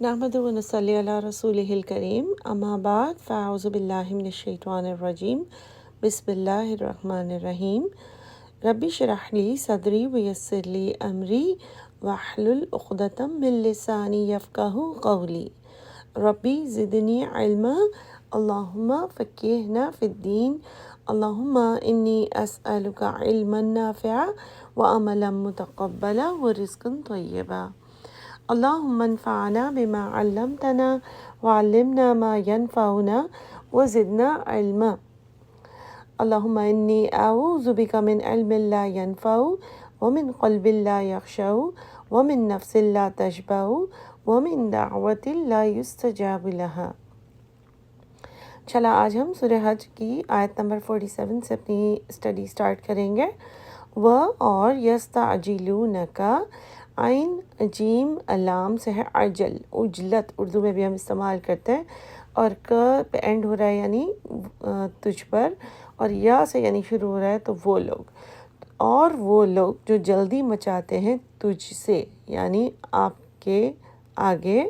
نحمد و نصلی علی رسولہ الکریم اما بعد فاعوذ باللہ من الشیطان الرجیم بسم اللہ الرحمن الرحیم ربی اشرح لی صدری ویسر لی امری واحلل عقدۃ من لسانی یفقہوا قولی ربی زدنی علما اللہم فقہنا فی الدین اللہم انی اسألک علما نافعا وعملا متقبلا ورزقا طیبا اللہم انفعنا بما علمتنا وعلمنا ما ينفعنا وزدنا علما اللہم انی اعوذ بک من علم لا ينفع ومن قلب لا يخشع ومن نفس لا تشبع ومن دعوت لا يستجاب لها۔ چلا آج ہم سورہ حج کی آیت نمبر 47 سے اپنی اسٹڈی سٹارٹ کریں گے۔ وہ اور یستعجلونک، عین جیم لام سے ہے عجل، عجلت اردو میں بھی ہم استعمال کرتے ہیں، اور ک پہ اینڈ ہو رہا ہے یعنی تجھ پر، اور یا سے یعنی شروع ہو رہا ہے تو وہ لوگ، اور وہ لوگ جو جلدی مچاتے ہیں تجھ سے یعنی آپ کے آگے،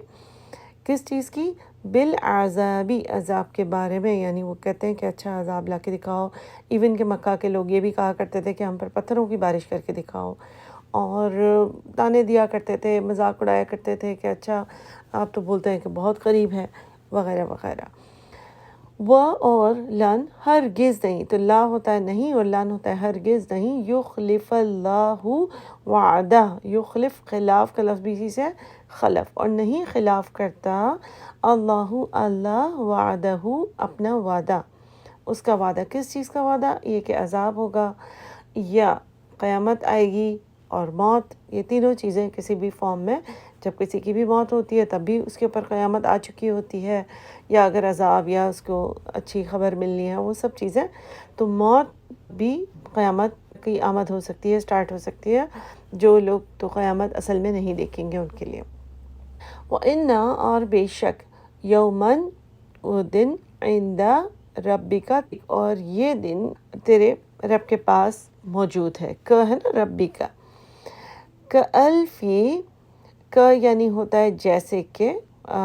کس چیز کی؟ بالعذابی، عذاب کے بارے میں، یعنی وہ کہتے ہیں کہ اچھا عذاب لا کے دکھاؤ۔ ایون کہ مکہ کے لوگ یہ بھی کہا کرتے تھے کہ ہم پر پتھروں کی بارش کر کے دکھاؤ، اور تانے دیا کرتے تھے، مذاق اڑایا کرتے تھے کہ اچھا آپ تو بولتے ہیں کہ بہت قریب ہے، وغیرہ وغیرہ۔ وہ اور لن، ہرگز نہیں، تو لا ہوتا ہے نہیں اور لن ہوتا ہے ہرگز نہیں، یخلف اللہ وعدہ، یخلف خلاف کا لفظ بھی اسی سے خلف، اور نہیں خلاف کرتا اللہ وعدہ، اپنا وعدہ، اس کا وعدہ، کس چیز کا وعدہ؟ یہ کہ عذاب ہوگا یا قیامت آئے گی اور موت، یہ تینوں چیزیں کسی بھی فارم میں، جب کسی کی بھی موت ہوتی ہے تب بھی اس کے اوپر قیامت آ چکی ہوتی ہے، یا اگر عذاب یا اس کو اچھی خبر ملنی ہے، وہ سب چیزیں، تو موت بھی قیامت کی آمد ہو سکتی ہے، سٹارٹ ہو سکتی ہے، جو لوگ تو قیامت اصل میں نہیں دیکھیں گے ان کے لیے۔ وَإِنَّ، اور بے شک، یومن، وہ دن، عند ربک، اور یہ دن تیرے رب کے پاس موجود ہے، ہے نا ربی کا، کألفی، کا یعنی ہوتا ہے جیسے کہ،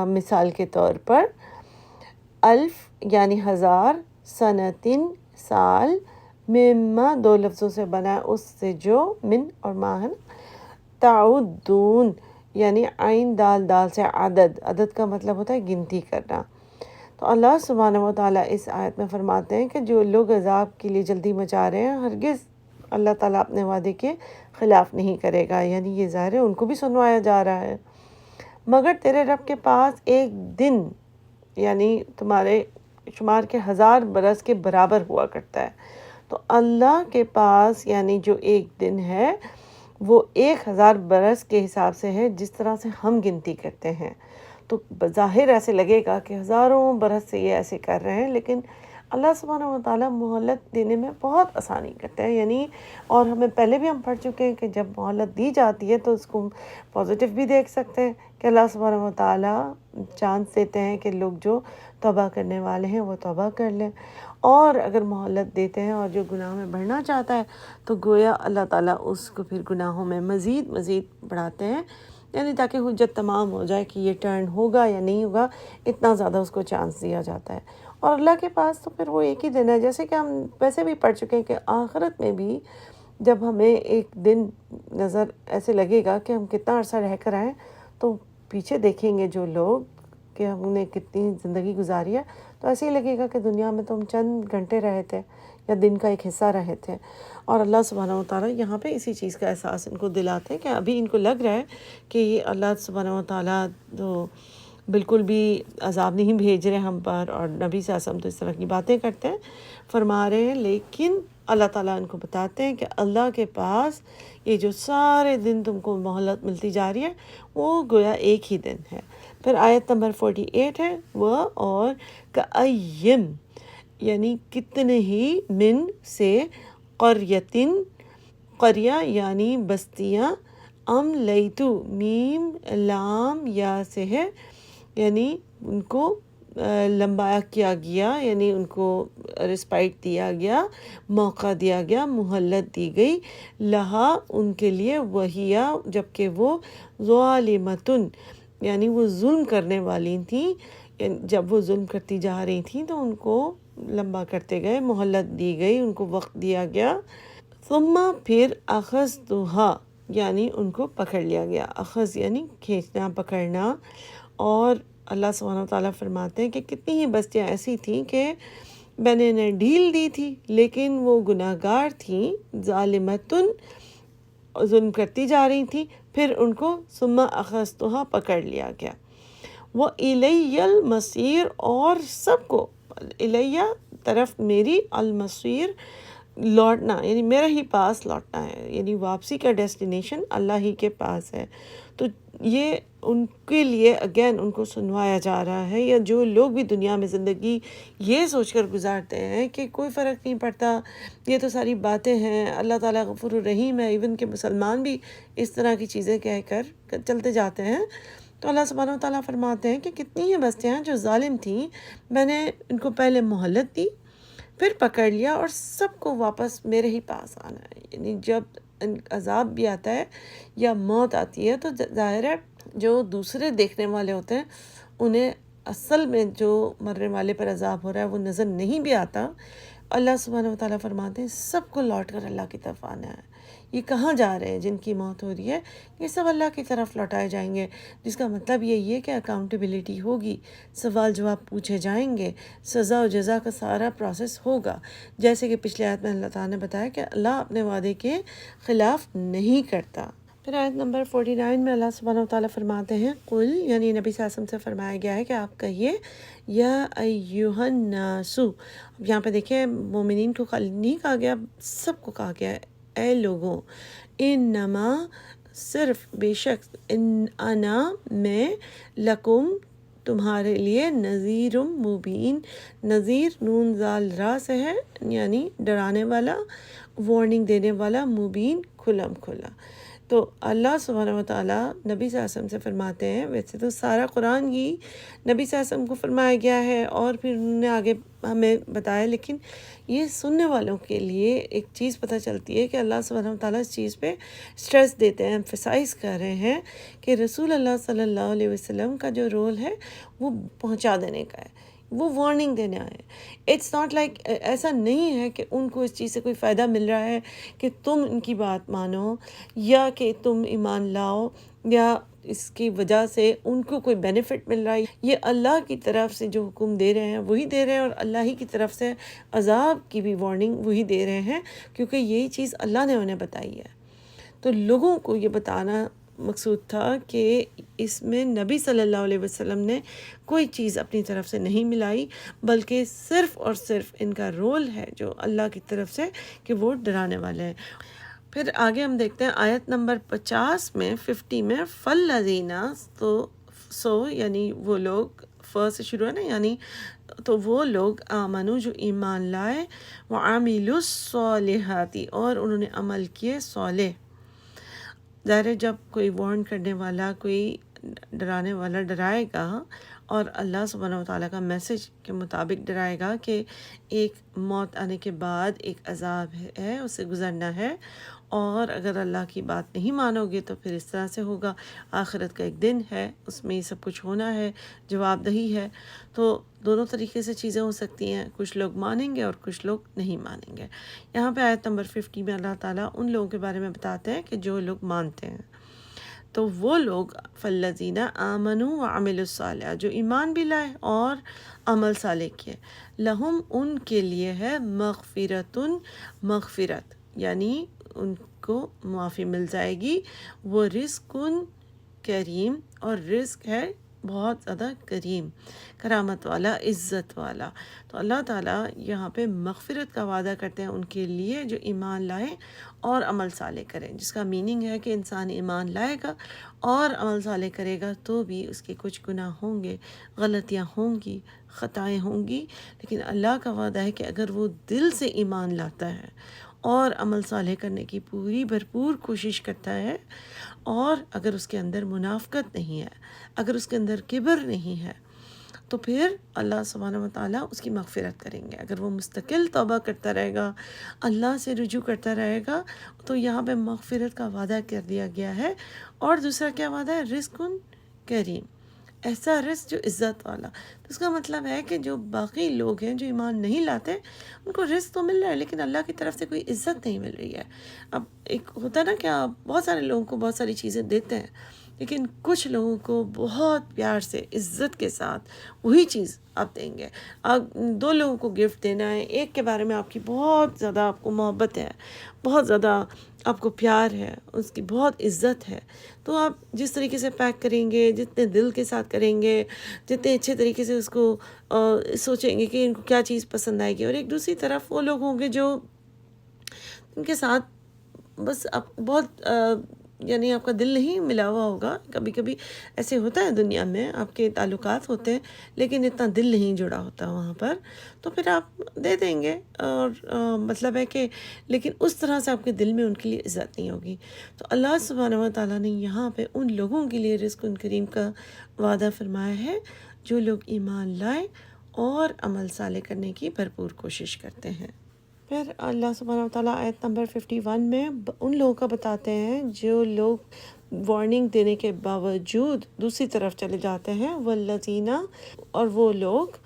مثال کے طور پر، الف یعنی ہزار، سنتن سال، مما دو لفظوں سے بنا ہے، اس سے جو، من اور ما ہے نا، تعدون یعنی عین دال دال سے عدد، عدد کا مطلب ہوتا ہے گنتی کرنا۔ تو اللہ سبحانہ و تعالیٰ اس آیت میں فرماتے ہیں کہ جو لوگ عذاب کے لیے جلدی مچا رہے ہیں، ہرگز اللہ تعالیٰ اپنے وعدے کے خلاف نہیں کرے گا، یعنی یہ ظاہر ہے ان کو بھی سنوایا جا رہا ہے، مگر تیرے رب کے پاس ایک دن یعنی تمہارے شمار کے 1000 برس کے برابر ہوا کرتا ہے۔ تو اللہ کے پاس یعنی جو ایک دن ہے وہ 1000 برس کے حساب سے ہے، جس طرح سے ہم گنتی کرتے ہیں۔ تو بظاہر ایسے لگے گا کہ ہزاروں برس سے یہ ایسے کر رہے ہیں، لیکن اللہ سبحانہ و تعالیٰ مہلت دینے میں بہت آسانی کرتے ہیں، یعنی، اور ہمیں پہلے بھی ہم پڑھ چکے ہیں کہ جب مہلت دی جاتی ہے تو اس کو پازیٹیو بھی دیکھ سکتے ہیں کہ اللہ سبحانہ و تعالیٰ چانس دیتے ہیں کہ لوگ جو توبہ کرنے والے ہیں وہ توبہ کر لیں، اور اگر مہلت دیتے ہیں اور جو گناہ میں بڑھنا چاہتا ہے تو گویا اللہ تعالیٰ اس کو پھر گناہوں میں مزید بڑھاتے ہیں، یعنی تاکہ حجت تمام ہو جائے کہ یہ ٹرن ہوگا یا نہیں ہوگا، اتنا زیادہ اس کو چانس دیا جاتا ہے۔ اور اللہ کے پاس تو پھر وہ ایک ہی دن ہے، جیسے کہ ہم ویسے بھی پڑھ چکے ہیں کہ آخرت میں بھی جب ہمیں ایک دن نظر ایسے لگے گا کہ ہم کتنا عرصہ رہ کر آئیں، تو پیچھے دیکھیں گے جو لوگ کہ ہم نے کتنی زندگی گزاری ہے، تو ایسے ہی لگے گا کہ دنیا میں تو ہم چند گھنٹے رہے تھے یا دن کا ایک حصہ رہے تھے، اور اللہ سبحانہ و تعالیٰ یہاں پہ اسی چیز کا احساس ان کو دلاتے ہیں کہ ابھی ان کو لگ رہا ہے کہ یہ اللہ سبحانہ و تعالیٰ تو بالکل بھی عذاب نہیں بھیج رہے ہم پر، اور نبی صلی اللہ علیہ وسلم تو اس طرح کی باتیں کرتے ہیں، فرما رہے ہیں، لیکن اللہ تعالیٰ ان کو بتاتے ہیں کہ اللہ کے پاس یہ جو سارے دن تم کو مہلت ملتی جا رہی ہے وہ گویا ایک ہی دن ہے۔ پھر آیت نمبر 48 ہے، وہ اور کأیم، یعنی کتنے ہی، من سے، قریتن، قریہ یعنی بستیاں، لیتو، میم لام یا سے ہے، یعنی ان کو لمبایا کیا گیا، یعنی ان کو رسپائٹ دیا گیا، موقع دیا گیا، مہلت دی گئی، لہا ان کے لیے، وہیا جبکہ وہ، ظالمتن یعنی وہ ظلم کرنے والی تھیں، جب وہ ظلم کرتی جا رہی تھیں تو ان کو لمبا کرتے گئے، مہلت دی گئی، ان کو وقت دیا گیا۔ ثم پھر اخذتها یعنی ان کو پکڑ لیا گیا، اخذ یعنی کھینچنا، پکڑنا۔ اور اللہ سبحانہ وتعالیٰ فرماتے ہیں کہ کتنی ہی بستیاں ایسی تھیں کہ میں نے انہیں ڈھیل دی تھی لیکن وہ گناہ گار تھیں، ظالمتن ظلم کرتی جا رہی تھیں، پھر ان کو ثم اخذتها پکڑ لیا گیا۔ وَإِلَيَّ الْمَصِيرُ اور سب کو الیہ طرف میری، المصیر لوٹنا، یعنی میرے ہی پاس لوٹنا ہے، یعنی واپسی کا ڈیسٹینیشن اللہ ہی کے پاس ہے۔ تو یہ ان کے لیے اگین ان کو سنوایا جا رہا ہے، یا جو لوگ بھی دنیا میں زندگی یہ سوچ کر گزارتے ہیں کہ کوئی فرق نہیں پڑتا، یہ تو ساری باتیں ہیں، اللہ تعالیٰ غفور الرحیم ہے، ایون کہ مسلمان بھی اس طرح کی چیزیں کہہ کر چلتے جاتے ہیں، تو اللہ سبحانہ و تعالیٰ فرماتے ہیں کہ کتنی ہی بستیاں جو ظالم تھیں، میں نے ان کو پہلے مہلت دی، پھر پکڑ لیا، اور سب کو واپس میرے ہی پاس آنا ہے۔ یعنی جب عذاب بھی آتا ہے یا موت آتی ہے تو ظاہر ہے جو دوسرے دیکھنے والے ہوتے ہیں انہیں اصل میں جو مرنے والے پر عذاب ہو رہا ہے وہ نظر نہیں بھی آتا۔ اللہ سبحانہ و تعالیٰ فرماتے ہیں سب کو لوٹ کر اللہ کی طرف آنا ہے۔ یہ کہاں جا رہے ہیں جن کی موت ہو رہی ہے؟ یہ سب اللہ کی طرف لوٹائے جائیں گے، جس کا مطلب یہی ہے کہ اکاؤنٹیبلٹی ہوگی، سوال جواب پوچھے جائیں گے، سزا و جزا کا سارا پروسیس ہوگا، جیسے کہ پچھلے آیت میں اللہ تعالیٰ نے بتایا کہ اللہ اپنے وعدے کے خلاف نہیں کرتا۔ پھر آیت نمبر 49 میں اللہ سبحانہ و تعالیٰ فرماتے ہیں قل، یعنی نبی صلی اللہ علیہ وسلم سے فرمایا گیا ہے کہ آپ کہیے یا ایہا الناس۔ اب یہاں پہ دیکھیں مومنین کو نہیں کہا گیا، سب کو کہا گیا ہے، اے لوگوں، انما صرف بے شک انا میں لکم تمہارے لیے نذیر مبین، نذیر نون زال را سے ہے یعنی ڈرانے والا، وارننگ دینے والا، مبین کھلم کھلا۔ تو اللہ سبحانہ و تعالیٰ نبی صلی اللہ علیہ وسلم سے فرماتے ہیں، ویسے تو سارا قرآن ہی نبی صلی اللہ علیہ وسلم کو فرمایا گیا ہے اور پھر انہوں نے آگے ہمیں بتایا، لیکن یہ سننے والوں کے لیے ایک چیز پتہ چلتی ہے کہ اللہ سبحانہ و تعالیٰ اس چیز پہ سٹریس دیتے ہیں، ایمفیسائز کر رہے ہیں کہ رسول اللہ صلی اللہ علیہ وسلم کا جو رول ہے وہ پہنچا دینے کا ہے، وہ وارننگ دینا ہے۔ اٹس ناٹ لائک، ایسا نہیں ہے کہ ان کو اس چیز سے کوئی فائدہ مل رہا ہے کہ تم ان کی بات مانو یا کہ تم ایمان لاؤ یا اس کی وجہ سے ان کو کوئی بینیفٹ مل رہا ہے۔ یہ اللہ کی طرف سے جو حکم دے رہے ہیں وہی دے رہے ہیں، اور اللہ ہی کی طرف سے عذاب کی بھی وارننگ وہی دے رہے ہیں، کیونکہ یہی چیز اللہ نے انہیں بتائی ہے۔ تو لوگوں کو یہ بتانا مقصود تھا کہ اس میں نبی صلی اللہ علیہ وسلم نے کوئی چیز اپنی طرف سے نہیں ملائی، بلکہ صرف اور صرف ان کا رول ہے جو اللہ کی طرف سے کہ وہ ڈرانے والے ہیں۔ پھر آگے ہم دیکھتے ہیں آیت نمبر 50 میں 50 میں فَالَّذِينَ سو یعنی وہ لوگ، سے شروع ہے نا، یعنی تو وہ لوگ آمنو جو ایمان لائے، وَعَمِلُوا الصَّالِحَاتِ اور انہوں نے عمل کیے صالح۔ ظاہر ہے جب کوئی وارن کرنے والا، کوئی ڈرانے والا ڈرائے گا اور اللہ سبحانہ و تعالیٰ کا میسج کے مطابق ڈرائے گا کہ ایک موت آنے کے بعد ایک عذاب ہے، اسے گزرنا ہے، اور اگر اللہ کی بات نہیں مانو گے تو پھر اس طرح سے ہوگا، آخرت کا ایک دن ہے، اس میں یہ سب کچھ ہونا ہے، جواب دہی ہے۔ تو دونوں طریقے سے چیزیں ہو سکتی ہیں، کچھ لوگ مانیں گے اور کچھ لوگ نہیں مانیں گے۔ یہاں پہ آیت نمبر 50 میں اللہ تعالیٰ ان لوگوں کے بارے میں بتاتے ہیں کہ جو لوگ مانتے ہیں، تو وہ لوگ فَالَّذِينَ آمَنُوا وَعَمِلُوا الصَّالِحَاتِ جو ایمان بھی لائے اور عمل صالح کیے، لہم ان کے لیے ہے مغفرت یعنی ان کو معافی مل جائے گی، وہ رزق کریم اور رزق ہے بہت زیادہ کریم، کرامت والا، عزت والا۔ تو اللہ تعالیٰ یہاں پہ مغفرت کا وعدہ کرتے ہیں ان کے لیے جو ایمان لائیں اور عمل صالح کریں، جس کا میننگ ہے کہ انسان ایمان لائے گا اور عمل صالح کرے گا تو بھی اس کے کچھ گناہ ہوں گے، غلطیاں ہوں گی، خطائیں ہوں گی، لیکن اللہ کا وعدہ ہے کہ اگر وہ دل سے ایمان لاتا ہے اور عمل صالح کرنے کی پوری بھرپور کوشش کرتا ہے، اور اگر اس کے اندر منافقت نہیں ہے، اگر اس کے اندر کبر نہیں ہے، تو پھر اللہ سبحانہ و تعالیٰ اس کی مغفرت کریں گے۔ اگر وہ مستقل توبہ کرتا رہے گا، اللہ سے رجوع کرتا رہے گا، تو یہاں پہ مغفرت کا وعدہ کر دیا گیا ہے۔ اور دوسرا کیا وعدہ ہے؟ رزق کریم، ایسا رزق جو عزت والا۔ تو اس کا مطلب ہے کہ جو باقی لوگ ہیں جو ایمان نہیں لاتے ان کو رزق تو مل رہا ہے لیکن اللہ کی طرف سے کوئی عزت نہیں مل رہی ہے۔ اب ایک ہوتا ہے نا کہ آپ بہت سارے لوگوں کو بہت ساری چیزیں دیتے ہیں لیکن کچھ لوگوں کو بہت پیار سے عزت کے ساتھ وہی چیز آپ دیں گے۔ آپ دو لوگوں کو گفٹ دینا ہے، ایک کے بارے میں آپ کی بہت زیادہ آپ کو محبت ہے، بہت زیادہ آپ کو پیار ہے، اس کی بہت عزت ہے، تو آپ جس طریقے سے پیک کریں گے، جتنے دل کے ساتھ کریں گے، جتنے اچھے طریقے سے اس کو سوچیں گے کہ ان کو کیا چیز پسند آئے گی، اور ایک دوسری طرف وہ لوگ ہوں گے جو ان کے ساتھ بس آپ بہت یعنی آپ کا دل نہیں ملا ہوا ہوگا۔ کبھی کبھی ایسے ہوتا ہے دنیا میں، آپ کے تعلقات ہوتے ہیں لیکن اتنا دل نہیں جڑا ہوتا وہاں پر، تو پھر آپ دے دیں گے، اور مطلب ہے کہ لیکن اس طرح سے آپ کے دل میں ان کے لیے عزت نہیں ہوگی۔ تو اللہ سبحانہ و تعالیٰ نے یہاں پہ ان لوگوں کے لیے رزق کریم کا وعدہ فرمایا ہے جو لوگ ایمان لائے اور عمل صالح کرنے کی بھرپور کوشش کرتے ہیں۔ پھر اللہ سبحانہ و تعالیٰ آیت نمبر 51 میں ان لوگوں کا بتاتے ہیں جو لوگ وارننگ دینے کے باوجود دوسری طرف چلے جاتے ہیں، والذین، اور وہ لوگ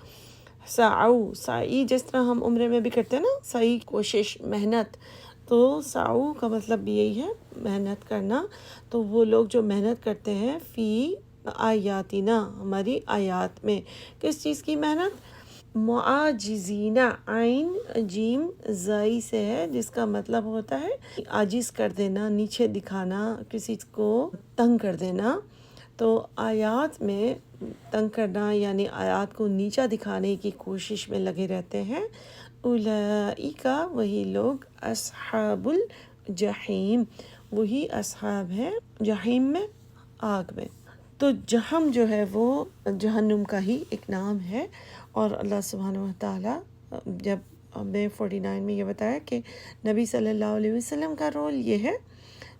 سعی جس طرح ہم عمرے میں بھی کرتے ہیں نا، سعی کوشش محنت، تو سعو کا مطلب بھی یہی ہے محنت کرنا، تو وہ لوگ جو محنت کرتے ہیں فی آیاتنا، ہماری آیات میں، کس چیز کی محنت؟ معاجزین، عین جیم زائی سے ہے جس کا مطلب ہوتا ہے عاجز کر دینا، نیچے دکھانا، کسی کو تنگ کر دینا۔ تو آیات میں تنگ کرنا یعنی آیات کو نیچا دکھانے کی کوشش میں لگے رہتے ہیں۔ اولئک، وہی لوگ، اصحاب الجحیم، وہی اصحاب ہیں جحیم میں، آگ میں۔ تو جہم جو ہے وہ جہنم کا ہی ایک نام ہے، اور اللہ سبحانہ و تعالیٰ جب ہمیں 49 میں یہ بتایا کہ نبی صلی اللہ علیہ وسلم کا رول یہ ہے،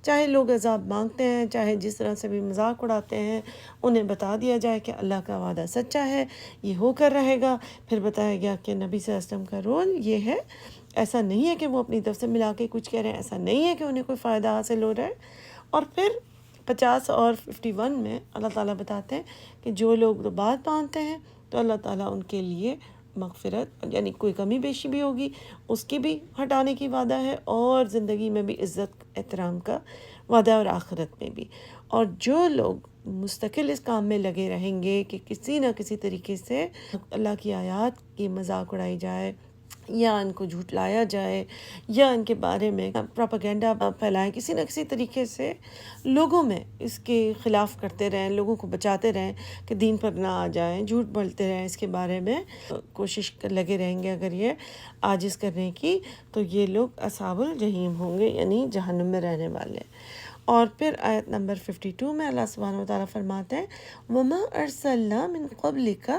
چاہے لوگ عذاب مانگتے ہیں، چاہے جس طرح سے بھی مذاق اڑاتے ہیں، انہیں بتا دیا جائے کہ اللہ کا وعدہ سچا ہے، یہ ہو کر رہے گا۔ پھر بتایا گیا کہ نبی صلی اللہ علیہ وسلم کا رول یہ ہے، ایسا نہیں ہے کہ وہ اپنی طرف سے ملا کے کچھ کہہ رہے ہیں، ایسا نہیں ہے کہ انہیں کوئی فائدہ حاصل ہو رہا ہے۔ اور پھر 50 اور 51 میں اللہ تعالیٰ بتاتے ہیں کہ جو لوگ بات مانتے ہیں تو اللہ تعالیٰ ان کے لیے مغفرت، یعنی کوئی کمی بیشی بھی ہوگی اس کی بھی ہٹانے کی وعدہ ہے، اور زندگی میں بھی عزت احترام کا وعدہ، اور آخرت میں بھی۔ اور جو لوگ مستقل اس کام میں لگے رہیں گے کہ کسی نہ کسی طریقے سے اللہ کی آیات کی مذاق اڑائی جائے، یا ان کو جھٹلایا جائے، یا ان کے بارے میں پروپیگنڈا پھیلائیں، کسی نہ کسی طریقے سے لوگوں میں اس کے خلاف کرتے رہیں، لوگوں کو بچاتے رہیں کہ دین پر نہ آ جائیں، جھوٹ بولتے رہیں، اس کے بارے میں کوشش لگے رہیں گے اگر یہ عاجز کرنے کی، تو یہ لوگ اصحاب الجحیم ہوں گے، یعنی جہنم میں رہنے والے۔ اور پھر آیت نمبر 52 میں اللہ سبحانہ و تعالیٰ فرماتے ہیں وَمَا أَرْسَلْنَا مِن قَبْلِكَ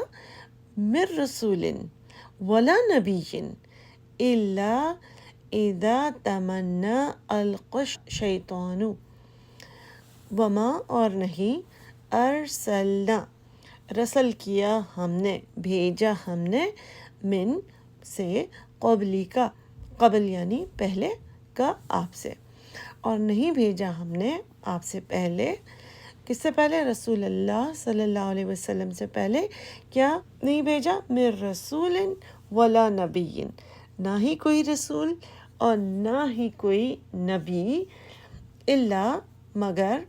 مِن رَسُولٍ وَلَا نَبِيٍّ إِلَّا إِذَا تَمَنَّى أَلْقَى الشَّيْطَانُ، وما، اور نہیں، ارسلنا، رسل کیا ہم نے، بھیجا ہم نے، من سے، قبلی کا، قبل یعنی پہلے کا، آپ سے، اور نہیں بھیجا ہم نے آپ سے پہلے، کس سے پہلے؟ رسول اللہ صلی اللہ علیہ وسلم سے پہلے کیا نہیں بھیجا؟ من رسول ولا نبی، نہ ہی کوئی رسول اور نہ ہی کوئی نبی، الا، مگر۔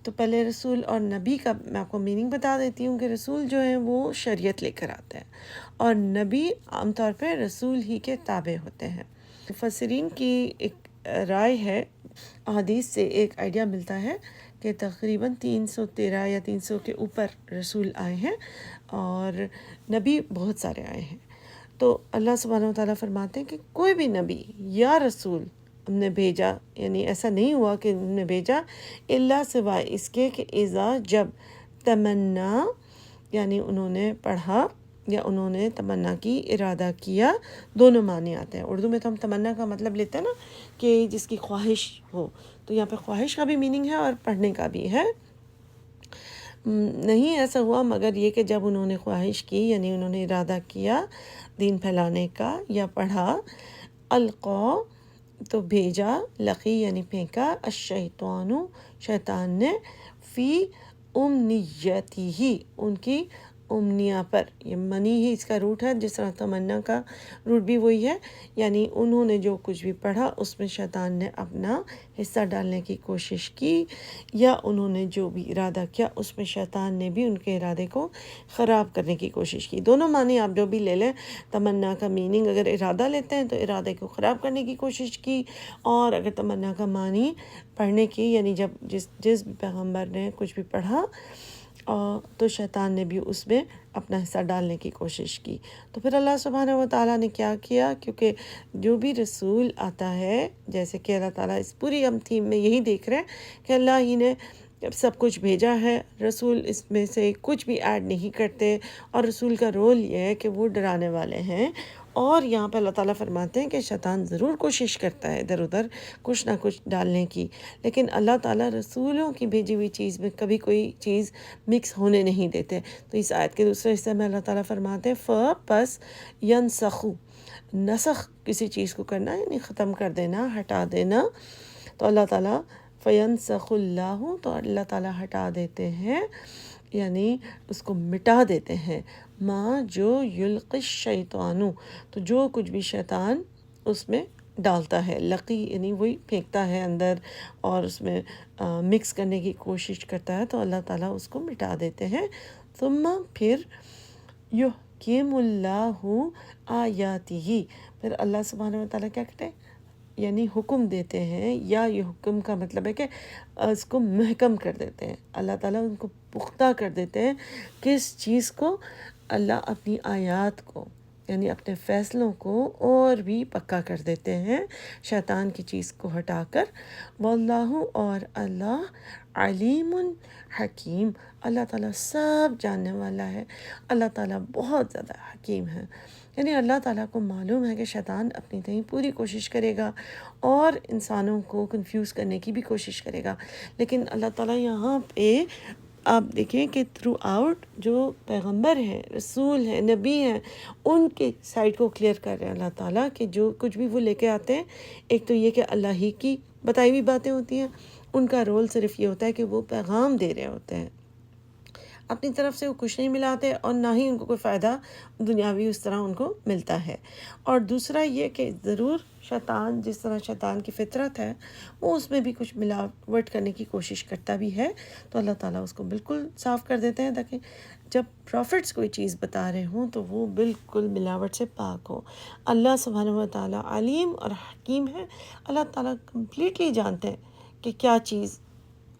تو پہلے رسول اور نبی کا میں آپ کو میننگ بتا دیتی ہوں کہ رسول جو ہیں وہ شریعت لے کر آتے ہیں، اور نبی عام طور پہ رسول ہی کے تابع ہوتے ہیں۔ مفسرین کی ایک رائے ہے، حدیث سے ایک آئیڈیا ملتا ہے کہ تقریباً 313 یا 300 کے اوپر رسول آئے ہیں اور نبی بہت سارے آئے ہیں۔ تو اللہ سبحانہ و تعالیٰ فرماتے ہیں کہ کوئی بھی نبی یا رسول ہم نے بھیجا، یعنی ایسا نہیں ہوا کہ ہم نے بھیجا الا سوائے اس کے کہ اذا، جب، تمنا، یعنی انہوں نے پڑھا یا انہوں نے تمنا کی، ارادہ کیا، دونوں معنی آتے ہیں۔ اردو میں تو ہم تمنا کا مطلب لیتے ہیں نا کہ جس کی خواہش ہو، تو یہاں پہ خواہش کا بھی میننگ ہے اور پڑھنے کا بھی ہے۔ نہیں ایسا ہوا مگر یہ کہ جب انہوں نے خواہش کی، یعنی انہوں نے ارادہ کیا دین پھیلانے کا یا پڑھا، القا، تو بھیجا، لقی یعنی پھینکا، الشیطان، شیطان نے، فی امنیتی ہی، ان کی امنیہ پر، یہ منی ہی اس کا روٹ ہے، جس طرح تمنا کا روٹ بھی وہی ہے، یعنی انہوں نے جو کچھ بھی پڑھا اس میں شیطان نے اپنا حصہ ڈالنے کی کوشش کی، یا انہوں نے جو بھی ارادہ کیا اس میں شیطان نے بھی ان کے ارادے کو خراب کرنے کی کوشش کی۔ دونوں معنی آپ جو بھی لے لیں، تمنا کا میننگ اگر ارادہ لیتے ہیں تو ارادے کو خراب کرنے کی کوشش کی، اور اگر تمنا کا معنی پڑھنے کی، یعنی جب جس پیغمبر نے کچھ بھی پڑھا تو شیطان نے بھی اس میں اپنا حصہ ڈالنے کی کوشش کی۔ تو پھر اللہ سبحانہ و تعالیٰ نے کیا کیا، کیونکہ جو بھی رسول آتا ہے، جیسے کہ اللہ تعالیٰ اس پوری ہم تھیم میں یہی دیکھ رہے ہیں کہ اللہ ہی نے سب کچھ بھیجا ہے، رسول اس میں سے کچھ بھی ایڈ نہیں کرتے، اور رسول کا رول یہ ہے کہ وہ ڈرانے والے ہیں۔ اور یہاں پہ اللہ تعالیٰ فرماتے ہیں کہ شیطان ضرور کوشش کرتا ہے ادھر ادھر کچھ نہ کچھ ڈالنے کی، لیکن اللہ تعالیٰ رسولوں کی بھیجی ہوئی چیز میں کبھی کوئی چیز مکس ہونے نہیں دیتے۔ تو اس آیت کے دوسرے حصے میں اللہ تعالیٰ فرماتے ہیں پس ینسخو، نسخ کسی چیز کو کرنا یعنی ختم کر دینا، ہٹا دینا، تو اللہ تعالیٰ فینسخ اللہ، تو اللہ تعالیٰ ہٹا دیتے ہیں، یعنی اس کو مٹا دیتے ہیں، ما جو یلقی الشیطان، تو جو کچھ بھی شیطان اس میں ڈالتا ہے، لقی یعنی وہی پھینکتا ہے اندر اور اس میں مکس کرنے کی کوشش کرتا ہے، تو اللہ تعالیٰ اس کو مٹا دیتے ہیں۔ ثم پھر یحکم اللہ آیاتہ، پھر اللہ سبحانہ و تعالیٰ کیا کہتے ہیں، یعنی حکم دیتے ہیں، یا یہ حکم کا مطلب ہے کہ اس کو محکم کر دیتے ہیں، اللہ تعالیٰ ان کو پختہ کر دیتے ہیں۔ کس چیز کو؟ اللہ اپنی آیات کو، یعنی اپنے فیصلوں کو اور بھی پکا کر دیتے ہیں شیطان کی چیز کو ہٹا کر۔ واللہ، اور اللہ علیم حکیم، اللہ تعالیٰ سب جاننے والا ہے، اللہ تعالیٰ بہت زیادہ حکیم ہے، یعنی اللہ تعالیٰ کو معلوم ہے کہ شیطان اپنی طرح پوری کوشش کرے گا اور انسانوں کو کنفیوز کرنے کی بھی کوشش کرے گا، لیکن اللہ تعالیٰ یہاں پہ آپ دیکھیں کہ تھرو آؤٹ جو پیغمبر ہیں، رسول ہیں، نبی ہیں، ان کے سائڈ کو کلیئر کر رہے ہیں اللہ تعالیٰ کہ جو کچھ بھی وہ لے کے آتے ہیں، ایک تو یہ کہ اللہ ہی کی بتائی ہوئی باتیں ہوتی ہیں، ان کا رول صرف یہ ہوتا ہے کہ وہ پیغام دے رہے ہوتے ہیں، اپنی طرف سے وہ کچھ نہیں ملاتے، اور نہ ہی ان کو کوئی فائدہ دنیاوی اس طرح ان کو ملتا ہے۔ اور دوسرا یہ کہ ضرور شیطان، جس طرح شیطان کی فطرت ہے، وہ اس میں بھی کچھ ملاوٹ کرنے کی کوشش کرتا بھی ہے، تو اللہ تعالیٰ اس کو بالکل صاف کر دیتے ہیں تاکہ جب پروفٹس کوئی چیز بتا رہے ہوں تو وہ بالکل ملاوٹ سے پاک ہو۔ اللہ سبحانہ و تعالیٰ علیم اور حکیم ہے، اللہ تعالیٰ کمپلیٹلی جانتے ہیں کہ کیا چیز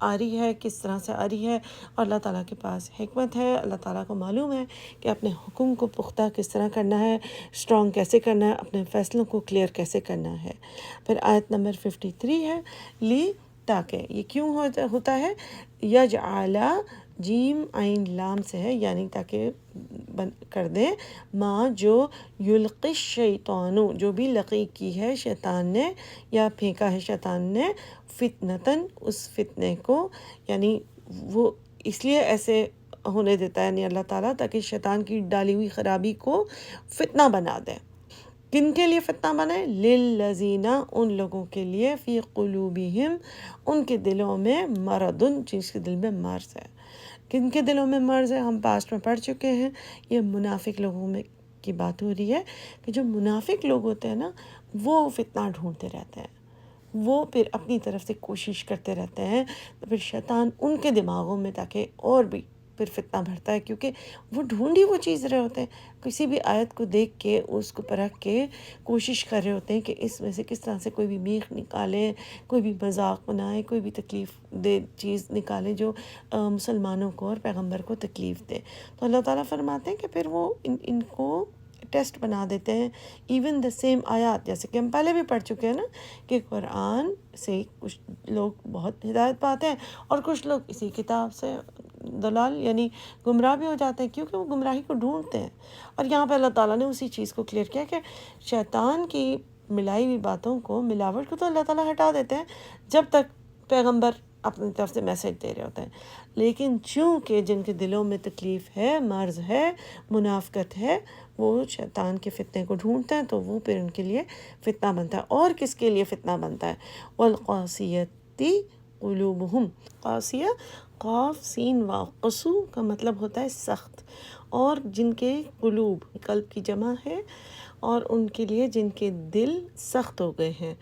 آ رہی ہے، کس طرح سے آ رہی ہے، اور اللہ تعالیٰ کے پاس حکمت ہے، اللہ تعالیٰ کو معلوم ہے کہ اپنے حکم کو پختہ کس طرح کرنا ہے، اسٹرانگ کیسے کرنا ہے، اپنے فیصلوں کو کلیئر کیسے کرنا ہے۔ پھر آیت نمبر 53 ہے، لی، تاکہ، یہ کیوں ہوتا ہے، یجعل، جیم عین لام سے ہے، یعنی تاکہ کر دیں، ما جو یلقی الشیطان، جو بھی لقی کی ہے شیطان نے یا پھینکا ہے شیطان نے، فتنتاً، اس فتنے کو، یعنی وہ اس لیے ایسے ہونے دیتا ہے یعنی اللہ تعالیٰ، تاکہ شیطان کی ڈالی ہوئی خرابی کو فتنہ بنا دے۔ کن کے لیے فتنہ بنے؟ للذین، ان لوگوں کے لیے، فی قلوبہم، ان کے دلوں میں، مرض، جس کے دل میں مرض ہے۔ کن کے دلوں میں مرض ہے؟ ہم پاسٹ میں پڑھ چکے ہیں، یہ منافق لوگوں میں کی بات ہو رہی ہے کہ جو منافق لوگ ہوتے ہیں نا، وہ فتنہ ڈھونڈتے رہتے ہیں، وہ پھر اپنی طرف سے کوشش کرتے رہتے ہیں، تو پھر شیطان ان کے دماغوں میں تاکہ اور بھی پھر فتنہ بھرتا ہے، کیونکہ وہ ڈھونڈی وہ چیز رہے ہوتے ہیں، کسی بھی آیت کو دیکھ کے اس کو پرکھ کے کوشش کر رہے ہوتے ہیں کہ اس میں سے کس طرح سے کوئی بھی میخ نکالیں، کوئی بھی مذاق بنائے، کوئی بھی تکلیف دے چیز نکالیں جو مسلمانوں کو اور پیغمبر کو تکلیف دے۔ تو اللہ تعالیٰ فرماتے ہیں کہ پھر وہ ان کو ٹیسٹ بنا دیتے ہیں، ایون دا سیم آیات، جیسے کہ ہم پہلے بھی پڑھ چکے ہیں نا کہ قرآن سے کچھ لوگ بہت ہدایت پاتے ہیں اور کچھ لوگ اسی کتاب سے دلال یعنی گمراہ بھی ہو جاتے ہیں، کیونکہ وہ گمراہی کو ڈھونڈتے ہیں۔ اور یہاں پہ اللہ تعالیٰ نے اسی چیز کو کلیئر کیا کہ شیطان کی ملائی ہوئی باتوں کو، ملاوٹ کو تو اللہ تعالیٰ ہٹا دیتے ہیں جب تک پیغمبر اپنی طرف سے میسج دے رہے ہوتے ہیں، لیکن چونکہ جن کے دلوں میں تکلیف ہے، مرض ہے، منافقت ہے، وہ شیطان کے فتنے کو ڈھونڈتے ہیں، تو وہ پھر ان کے لیے فتنہ بنتا ہے۔ اور کس کے لیے فتنہ بنتا ہے؟ والقاسیۃ قلوبہم، قاسیہ قاف سین واو، قسو کا مطلب ہوتا ہے سخت، اور جن کے قلوب قلب کی جمع ہے، اور ان کے لیے جن کے دل سخت ہو گئے ہیں۔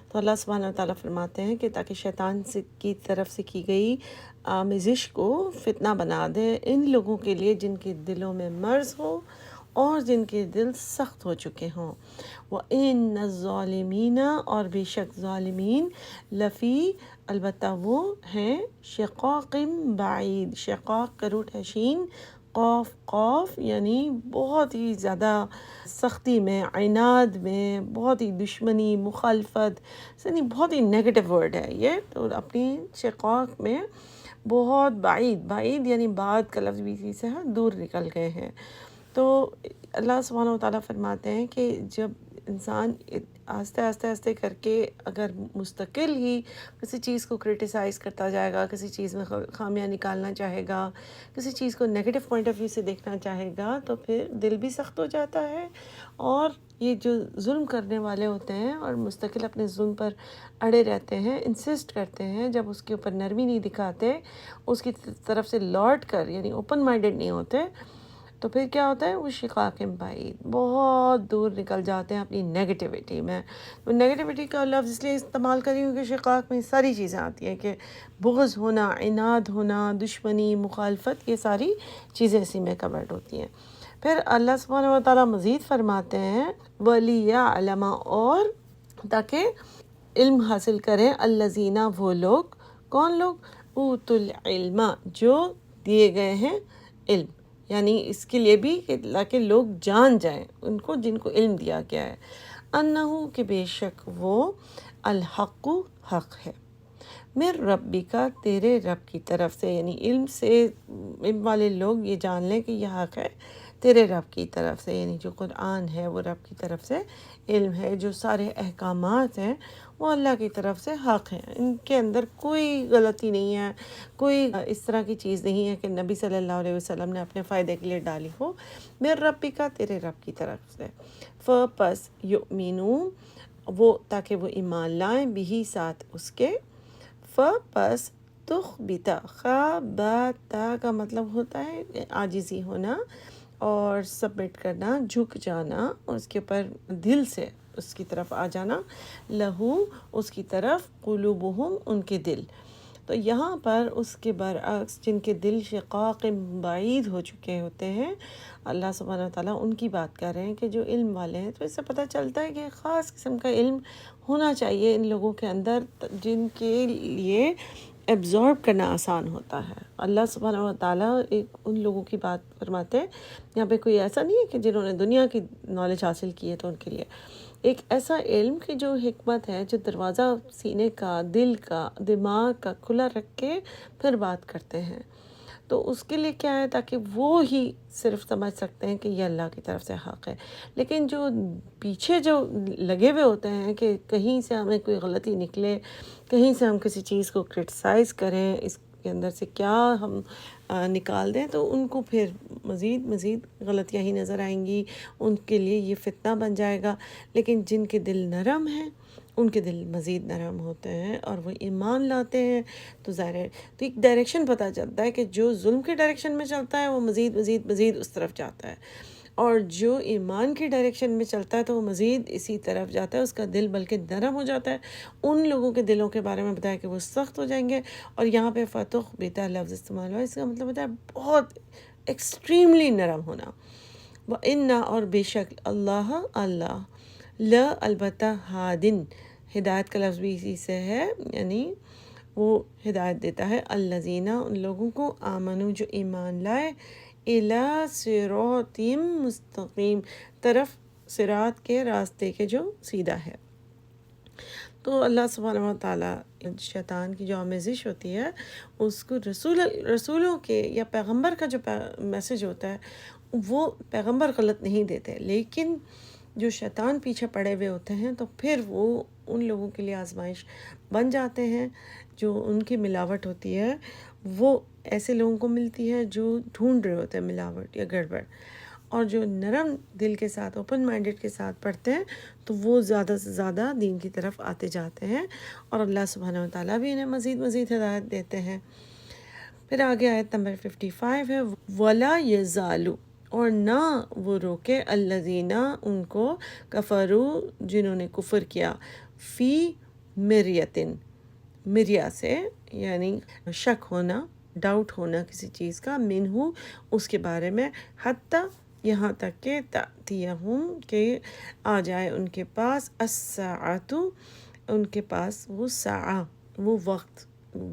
تو اللہ سبحانہ و تعالیٰ فرماتے ہیں کہ تاکہ شیطان کی طرف سے کی گئی آمیزش کو فتنہ بنا دے ان لوگوں کے لیے جن کے دلوں میں مرض ہو اور جن کے دل سخت ہو چکے ہوں۔ وَإِنَّ الظَّالِمِينَ، اور بے شک ظالمین، لفی، البتہ وہ ہیں، شقاق بعید، شقاق کا روٹ ہے شین، قاف قاف، یعنی بہت ہی زیادہ سختی میں، عناد میں، بہت ہی دشمنی، مخالفت، یعنی بہت ہی نیگیٹو ورڈ ہے یہ، تو اپنی شقاق میں بہت بعید، بعید یعنی بعد کا لفظ بھی اسی سے ہے، دور نکل گئے ہیں۔ تو اللہ سبحانہ و تعالیٰ فرماتے ہیں کہ جب انسان آہستہ آہستہ آہستہ کر کے اگر مستقل ہی کسی چیز کو کرٹیسائز کرتا جائے گا، کسی چیز میں خامیاں نکالنا چاہے گا، کسی چیز کو نیگیٹو پوائنٹ آف ویو سے دیکھنا چاہے گا، تو پھر دل بھی سخت ہو جاتا ہے، اور یہ جو ظلم کرنے والے ہوتے ہیں اور مستقل اپنے ظلم پر اڑے رہتے ہیں، انسسٹ کرتے ہیں، جب اس کے اوپر نرمی نہیں دکھاتے، اس کی طرف سے لوٹ کر یعنی اوپن مائنڈڈ نہیں ہوتے، تو پھر کیا ہوتا ہے، وہ شقاق بعید، بہت دور نکل جاتے ہیں اپنی نیگیٹیوٹی میں۔ تو نیگیٹیوٹی کا لفظ اس لیے استعمال کری ہوں کہ شقاق میں ساری چیزیں آتی ہیں، کہ بغض ہونا، عناد ہونا، دشمنی، مخالفت، یہ ساری چیزیں اسی میں کورڈ ہوتی ہیں۔ پھر اللہ سبحانہ و تعالیٰ مزید فرماتے ہیں وَلِيَعْلَمَ، اور تاکہ علم حاصل کریں، الذین، وہ لوگ، کون لوگ، اوتوا العلم، جو دیے گئے ہیں علم، یعنی اس کے لیے بھی کہ تاکہ لوگ جان جائیں ان کو جن کو علم دیا گیا ہے، انہو، کہ بے شک وہ، الحق، حق ہے، من ربک، تیرے رب کی طرف سے، یعنی علم سے علم والے لوگ یہ جان لیں کہ یہ حق ہے تیرے رب کی طرف سے، یعنی جو قرآن ہے وہ رب کی طرف سے علم ہے، جو سارے احکامات ہیں وہ اللہ کی طرف سے حق ہیں، ان کے اندر کوئی غلطی نہیں ہے، کوئی اس طرح کی چیز نہیں ہے کہ نبی صلی اللہ علیہ وسلم نے اپنے فائدے کے لیے ڈالی ہو، من ربک، تیرے رب کی طرف سے، پس یؤمنون، وہ تاکہ وہ ایمان لائیں، بھی ساتھ اس کے، پس تخبتا، خابتا کا مطلب ہوتا ہے عاجزی ہونا اور سبمٹ کرنا، جھک جانا، اور اس کے اوپر دل سے اس کی طرف آ جانا، لہو، اس کی طرف، قلوبہم، ان کے دل۔ تو یہاں پر اس کے برعکس جن کے دل شقاق بعید ہو چکے ہوتے ہیں، اللہ سبحانہ و تعالیٰ ان کی بات کر رہے ہیں کہ جو علم والے ہیں، تو اس سے پتہ چلتا ہے کہ خاص قسم کا علم ہونا چاہیے ان لوگوں کے اندر، جن کے لیے ایبزارب کرنا آسان ہوتا ہے۔ اللہ سبحانہ و تعالیٰ ایک ان لوگوں کی بات فرماتے ہیں، یہاں پہ کوئی ایسا نہیں ہے کہ جنہوں نے دنیا کی نالج حاصل کی ہے تو ان کے لیے ایک ایسا علم کہ جو حکمت ہے، جو دروازہ سینے کا، دل کا، دماغ کا کھلا رکھ کے پھر بات کرتے ہیں، تو اس کے لیے کیا ہے، تاکہ وہ ہی صرف سمجھ سکتے ہیں کہ یہ اللہ کی طرف سے حق ہے۔ لیکن جو پیچھے جو لگے ہوئے ہوتے ہیں کہ کہیں سے ہمیں کوئی غلطی نکلے، کہیں سے ہم کسی چیز کو کرٹیسائز کریں، اس کے اندر سے کیا ہم نکال دیں، تو ان کو پھر مزید مزید غلطیاں ہی نظر آئیں گی، ان کے لیے یہ فتنہ بن جائے گا۔ لیکن جن کے دل نرم ہیں، ان کے دل مزید نرم ہوتے ہیں اور وہ ایمان لاتے ہیں، تو ظاہر ہے تو ایک ڈائریکشن پتہ چلتا ہے کہ جو ظلم کے ڈائریکشن میں چلتا ہے وہ مزید مزید مزید اس طرف جاتا ہے، اور جو ایمان کی ڈائریکشن میں چلتا ہے تو وہ مزید اسی طرف جاتا ہے، اس کا دل بلکہ نرم ہو جاتا ہے۔ ان لوگوں کے دلوں کے بارے میں بتایا کہ وہ سخت ہو جائیں گے، اور یہاں پہ فتح بیتا لفظ استعمال ہوا، اس کا مطلب ہوتا ہے بہت ایکسٹریملی نرم ہونا۔ وَإِنَّ، اور بے شک، اللہ، البتہ، ہادن، ہدایت کا لفظ بھی اسی سے ہے، یعنی وہ ہدایت دیتا ہے، الذین، ان لوگوں کو، آمنو، جو ایمان لائے، الی صراط مستقیم، طرف صراط کے راستے کے جو سیدھا ہے۔ تو اللہ سبحانہ و تعالیٰ شیطان کی جو آمیزش ہوتی ہے، اس کو رسولوں کے یا پیغمبر کا جو میسج ہوتا ہے، وہ پیغمبر غلط نہیں دیتے، لیکن جو شیطان پیچھے پڑے ہوئے ہوتے ہیں تو پھر وہ ان لوگوں کے لیے آزمائش بن جاتے ہیں، جو ان کی ملاوٹ ہوتی ہے وہ ایسے لوگوں کو ملتی ہے جو ڈھونڈ رہے ہوتے ہیں ملاوٹ یا گڑبڑ، اور جو نرم دل کے ساتھ، اوپن مائنڈڈ کے ساتھ پڑھتے ہیں تو وہ زیادہ سے زیادہ دین کی طرف آتے جاتے ہیں، اور اللہ سبحانہ و تعالیٰ بھی انہیں مزید مزید ہدایت دیتے ہیں۔ پھر آگے آیت نمبر 55 ہے ولا یزالو، اور نہ وہ روکے الذین ان کو کفرو جنہوں نے کفر کیا، فی مریتن، مریا سے یعنی شک ہونا، ڈاؤٹ ہونا کسی چیز کا، منہو اس کے بارے میں، حتیٰ یہاں تک کہ تأتیہم کہ آ جائے ان کے پاس الساعۃ، ان کے پاس وہ ساعہ، وہ وقت،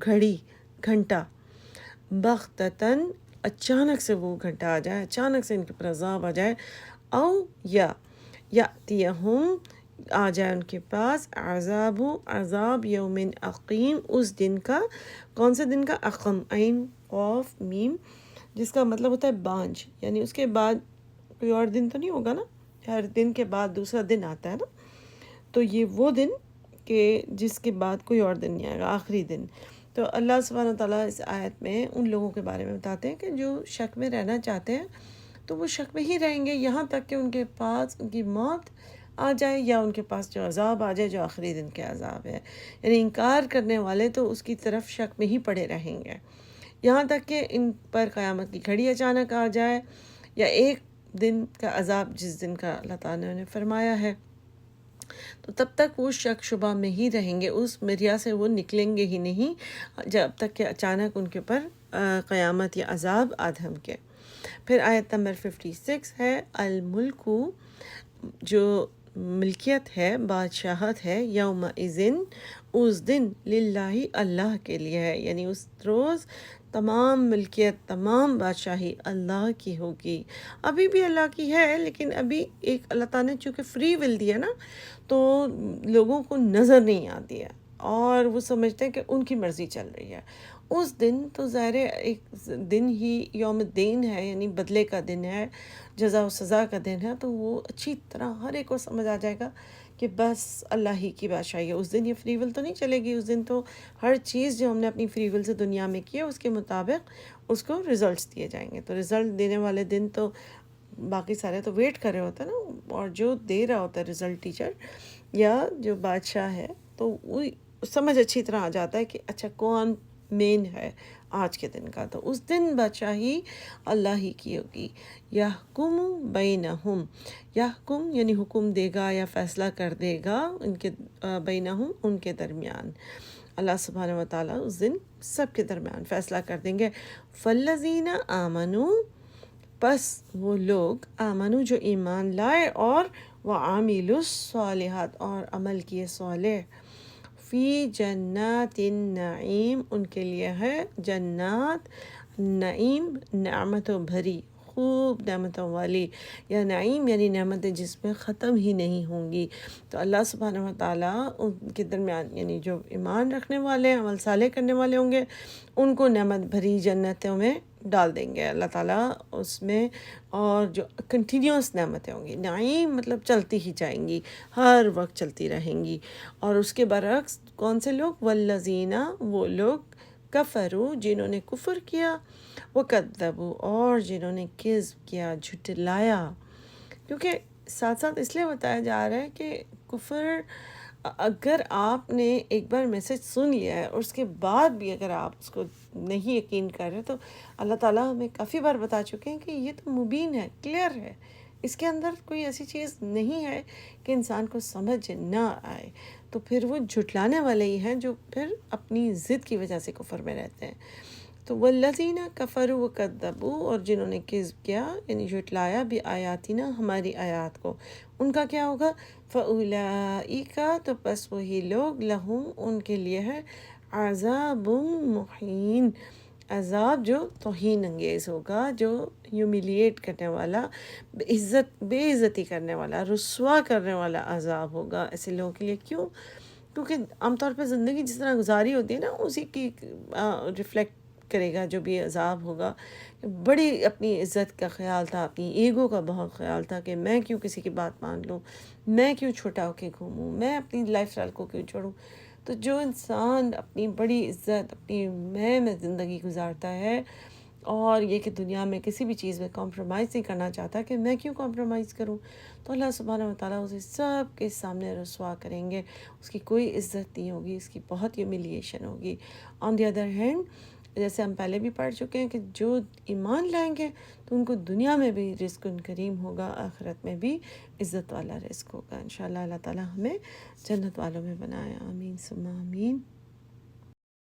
گھڑی، گھنٹہ، بغتتاً اچانک سے وہ گھنٹہ آ جائے، اچانک سے ان کے پر عذاب آ جائے، او یا یاتیہم آ جائے ان کے پاس عذاب یومن عقیم، اس دن کا، کون سے دن کا؟ اقم، عین قاف میم، جس کا مطلب ہوتا ہے بانجھ، یعنی اس کے بعد کوئی اور دن تو نہیں ہوگا نا، ہر دن کے بعد دوسرا دن آتا ہے نا، تو یہ وہ دن کہ جس کے بعد کوئی اور دن نہیں آئے گا، آخری دن۔ تو اللہ سبحانہ وتعالیٰ اس آیت میں ان لوگوں کے بارے میں بتاتے ہیں کہ جو شک میں رہنا چاہتے ہیں تو وہ شک میں ہی رہیں گے یہاں تک کہ ان کے پاس ان کی موت آ جائے، یا ان کے پاس جو عذاب آ جائے جو آخری دن کے عذاب ہے۔ یعنی انکار کرنے والے تو اس کی طرف شک میں ہی پڑے رہیں گے یہاں تک کہ ان پر قیامت کی گھڑی اچانک آ جائے، یا ایک دن کا عذاب جس دن کا اللہ تعالیٰ نے فرمایا ہے، تو تب تک وہ شک شبہ میں ہی رہیں گے، اس مریا سے وہ نکلیں گے ہی نہیں جب تک کہ اچانک ان کے پر قیامت یا عذاب آدھم کے۔ پھر آیت نمبر 56 ہے الملک، جو ملکیت ہے، بادشاہت ہے، یوم اذن، اس دن، للہ اللہ کے لیے ہے، یعنی اس روز تمام ملکیت، تمام بادشاہی اللہ کی ہوگی۔ ابھی بھی اللہ کی ہے، لیکن ابھی ایک اللہ تعالیٰ نے چونکہ فری ول دیا نا، تو لوگوں کو نظر نہیں آتی ہے اور وہ سمجھتے ہیں کہ ان کی مرضی چل رہی ہے۔ اس دن تو ظاہر ایک دن ہی یوم الدین ہے، یعنی بدلے کا دن ہے، جزا و سزا کا دن ہے، تو وہ اچھی طرح ہر ایک کو سمجھ آ جائے گا کہ بس اللہ ہی کی بادشاہی ہے۔ اس دن یہ فری ول تو نہیں چلے گی، اس دن تو ہر چیز جو ہم نے اپنی فری ول سے دنیا میں کی ہے اس کے مطابق اس کو ریزلٹس دیے جائیں گے۔ تو ریزلٹ دینے والے دن تو باقی سارے تو ویٹ کر رہے ہوتے ہیں نا، اور جو دے رہا ہوتا ہے ریزلٹ ٹیچر یا جو بادشاہ ہے، تو وہ سمجھ اچھی طرح آ جاتا ہے کہ اچھا کون مین ہے آج کے دن کا۔ تو اس دن بادشاہی اللہ ہی کی ہوگی۔ یحکم بینہم، یحکم یعنی حکم دے گا یا فیصلہ کر دے گا ان کے بینہم، ان کے درمیان۔ اللہ سبحانہ وتعالیٰ اس دن سب کے درمیان فیصلہ کر دیں گے۔ فالذین آمنوا، پس وہ لوگ، آمنو جو ایمان لائے، اور وعاملوا الصالحات اور عمل کیے صالح، فی جنات النعیم، ان کے لیے ہے جنات نعیم، نعمتوں بھری، خوب نعمتوں والی، یا نعیم یعنی نعمتیں جس میں ختم ہی نہیں ہوں گی۔ تو اللہ سبحانہ وتعالیٰ ان کے درمیان، یعنی جو ایمان رکھنے والے، عمل صالح کرنے والے ہوں گے، ان کو نعمت بھری جنتوں میں ڈال دیں گے اللہ تعالیٰ اس میں، اور جو کنٹینیوس نعمتیں ہوں گی، نعیم مطلب چلتی ہی جائیں گی، ہر وقت چلتی رہیں گی۔ اور اس کے برعکس کون سے لوگ؟ والذین، وہ لوگ، کفروا جنہوں نے کفر کیا، وکذبوا اور جنہوں نے کذب کیا، جھٹلایا۔ کیونکہ ساتھ ساتھ اس لیے بتایا جا رہا ہے کہ کفر، اگر آپ نے ایک بار میسج سن لیا ہے اور اس کے بعد بھی اگر آپ اس کو نہیں یقین کر رہے، تو اللہ تعالیٰ ہمیں کافی بار بتا چکے ہیں کہ یہ تو مبین ہے، کلیئر ہے، اس کے اندر کوئی ایسی چیز نہیں ہے کہ انسان کو سمجھ نہ آئے۔ تو پھر وہ جھٹلانے والے ہی ہیں جو پھر اپنی ضد کی وجہ سے کفر میں رہتے ہیں۔ تو والذین کفروا وکذبوا اور جنہوں نے کذب کیا یعنی جھٹلایا بآیاتنا ہماری آیات کو، ان کا کیا ہوگا؟ فاولئک تو پس وہی لوگ، لہم ان کے لیے ہے، عذاب مہین، عذاب جو توہین انگیز ہوگا، جو ہیوملیٹ کرنے والا، بے عزتی کرنے والا، رسوا کرنے والا عذاب ہوگا ایسے لوگوں کے لیے۔ کیوں؟ کیونکہ عام طور پہ زندگی جس طرح گزاری ہوتی ہے نا، اسی کی ریفلیکٹ کرے گا جو بھی عذاب ہوگا۔ بڑی اپنی عزت کا خیال تھا، اپنی ایگو کا بہت خیال تھا کہ میں کیوں کسی کی بات مان لوں، میں کیوں چھوٹا ہو کے گھوموں، میں اپنی لائف اسٹائل کو کیوں چھوڑوں۔ تو جو انسان اپنی بڑی عزت، اپنی میں زندگی گزارتا ہے، اور یہ کہ دنیا میں کسی بھی چیز میں کمپرومائز نہیں کرنا چاہتا کہ میں کیوں کمپرومائز کروں، تو اللہ سبحانہ وتعالیٰ اسے سب کے سامنے رسوا کریں گے، اس کی کوئی عزت نہیں ہوگی، اس کی بہت ہیوملیشن ہوگی۔ آن دی ادر ہینڈ، جیسے ہم پہلے بھی پڑھ چکے ہیں کہ جو ایمان لائیں گے تو ان کو دنیا میں بھی رزق کریم ہوگا، آخرت میں بھی عزت والا رزق ہوگا انشاءاللہ۔ اللہ تعالیٰ ہمیں جنت والوں میں بنائے، آمین ثم آمین۔